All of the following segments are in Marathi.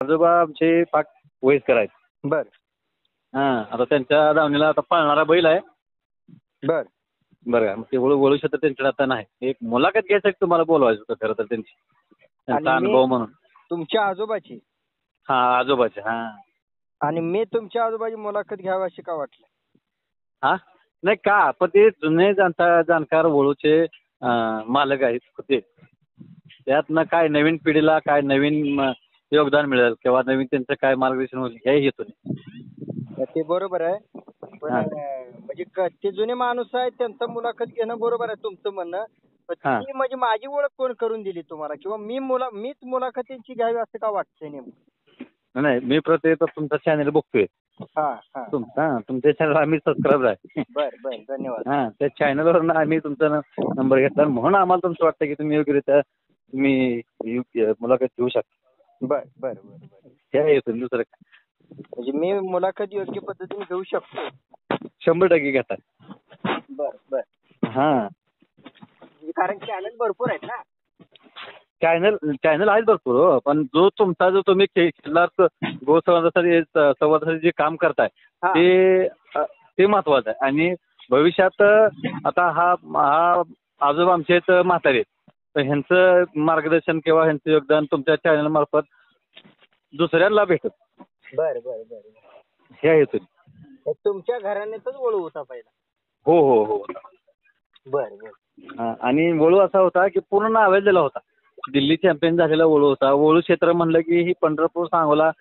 आजोबा आमचे पाक वयस्कर आहेत. बर आता त्यांच्या दावणीला आता पाळणारा बैल आहे. बर बरं का, मग ते वळू शकतं त्यांच्याकडे आता नाही. एक मुलाखत घ्यायसाठी तुम्हाला बोलवायचं होतं खरं तर त्यांचा आणि अनुभव म्हणून. तुमच्या आजोबाची आजोबाचे. आणि मी तुमच्या आजोबाची मुलाखत घ्यावी अशी का वाटलं? नाही का, पण ते जुने जाणकार वळूचे मालक आहेत होते. त्यातनं काय नवीन पिढीला काय नवीन योगदान मिळेल किंवा नवीन त्यांचं काय मार्गदर्शन होईल हे येतो. ते बरोबर आहे, पण म्हणजे ते जुने माणूस आहेत त्यांचं मुलाखत घेणं बरोबर आहे तुमचं म्हणणं. पण ती म्हणजे माझी ओळख कोण करून दिली तुम्हाला, किंवा मीच मुलाखतींची घ्यावी असं का वाटतंय नेमकं? नाही, मी प्रत्येक तुमचा चॅनल बघतोय. तुमच्या चॅनल आम्ही सबस्क्राईब आहे. बर धन्यवाद. त्या चॅनलवरून आम्ही तुमचा नंबर घेतला म्हणून आम्हाला तुमचं वाटतं की तुम्ही योग्यरित्या तुम्ही मुलाखत घेऊ शकता. बर हे येतो दुसरं काय. म्हणजे मी मुलाखत योग्य पद्धतीने घेऊ शकतो. 100% घेता. बर कारण चॅनल भरपूर आहेत ना. चॅनल आहेत भरपूर हो, पण जो तुम्ही खिल्लार संवर्धनासाठी जे काम करताय ते महत्वाचं आहे. आणि भविष्यात आता हा आजोबा आमचे आहेत म्हातारे, तर ह्यांचं मार्गदर्शन किंवा ह्यांचं योगदान तुमच्या चॅनल मार्फत दुसऱ्यांना भेटत. बर हे आहे तुम्ही तुमच्या घराण्यातच वळू होता पहिला? हो. बर आणि वळू असा होता की पूर्ण नावाजलेला होता. दिल्ली चॅम्पियन झालेला वळू होता. वळू क्षेत्र म्हणलं की ही पंढरपूर, सांगोला.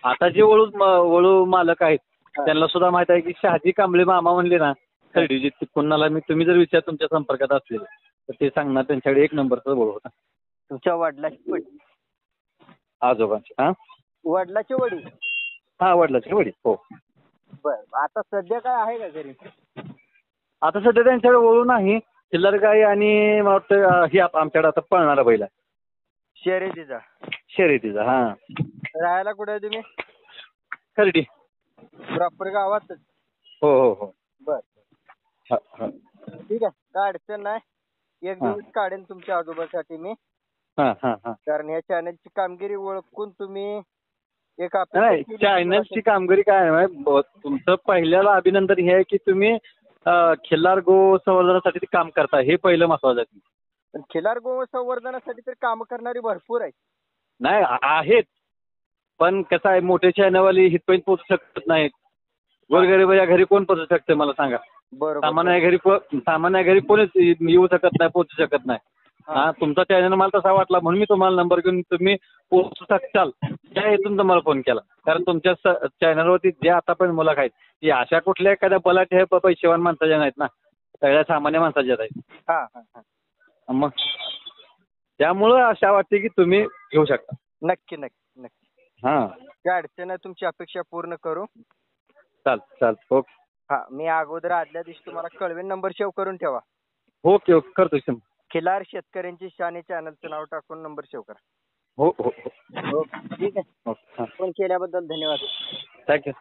आता जे वळू मालक आहेत त्यांना सुद्धा माहित आहे की शहाजी कांबळे मामा म्हणले ना खर्डीजी, कुणाला तुम्ही जर विचार तुमच्या संपर्कात असलेले तर ते सांगणार त्यांच्याकडे एक नंबरचा वळू होता. तुमच्या वडिलाची वडील? आजोबांचे. वडिलाची वडील? वडिलाचे वडील. हो. बर आता सध्या काय आहे का घरी? आता सध्या त्यांच्याकडे वळू नाही, चिल्लर गाई आणि मला वाटतं ही आमच्याकडे आता पळणारा बैल आहे. शर्यतीचा. राहायला कुठे आहे तुम्ही? खर्डी. प्रॉपर गावातच? हो. बर ठीक आहे, काय अडचण नाही. एक दिवस काढेन तुमच्या आजोबासाठी मी. कारण या चॅनलची कामगिरी ओळखून तुम्ही चॅनलची कामगिरी काय आहे, तुमचं पहिल्याला अभिनंदन हे आहे की तुम्ही खिल्लार गो संवर्धनासाठी काम करता, हे पहिलं महत्वाचं आहे. पण खिल्लार गो संवर्धनासाठी तर काम करणारी भरपूर आहे. नाही आहेत, पण कसं आहे मोठे चॅनलवाले इथपर्यंत पोहोचू शकत नाहीत. गोरगरीबाच्या घरी कोण पोहोचू शकते मला सांगा? सामान्य घरी कोणीच येऊ शकत नाही, पोहोचू शकत नाही. तुमचा चॅनल मला तसा वाटला म्हणून मी तुम्हाला नंबर घेऊन तुम्ही पोहोचू शकताल त्या हेतून तुम्हाला फोन केला. कारण तुमच्या चॅनलवरती जे आतापर्यंत मुलाखत आहेत की अशा कुठल्या एखाद्या बलाढ्य पैसेवान माणसाच्या नाहीत ना, सगळ्या सामान्य माणसाच्या आहेत. मग त्यामुळं अशा वाटते की तुम्ही घेऊ शकता. नक्की. काय अडचण आहे, तुमची अपेक्षा पूर्ण करू. चाल ओके. मी अगोदर आदल्या दिवशी तुम्हाला कळवेन, नंबर सेव्ह करून ठेवा. ओके करतो. खिलार शेतकऱ्यांची शान चॅनलचं नाव टाकून नंबर सेव्ह करा. हो. ठीक आहे. फोन केल्याबद्दल धन्यवाद. थँक्यू.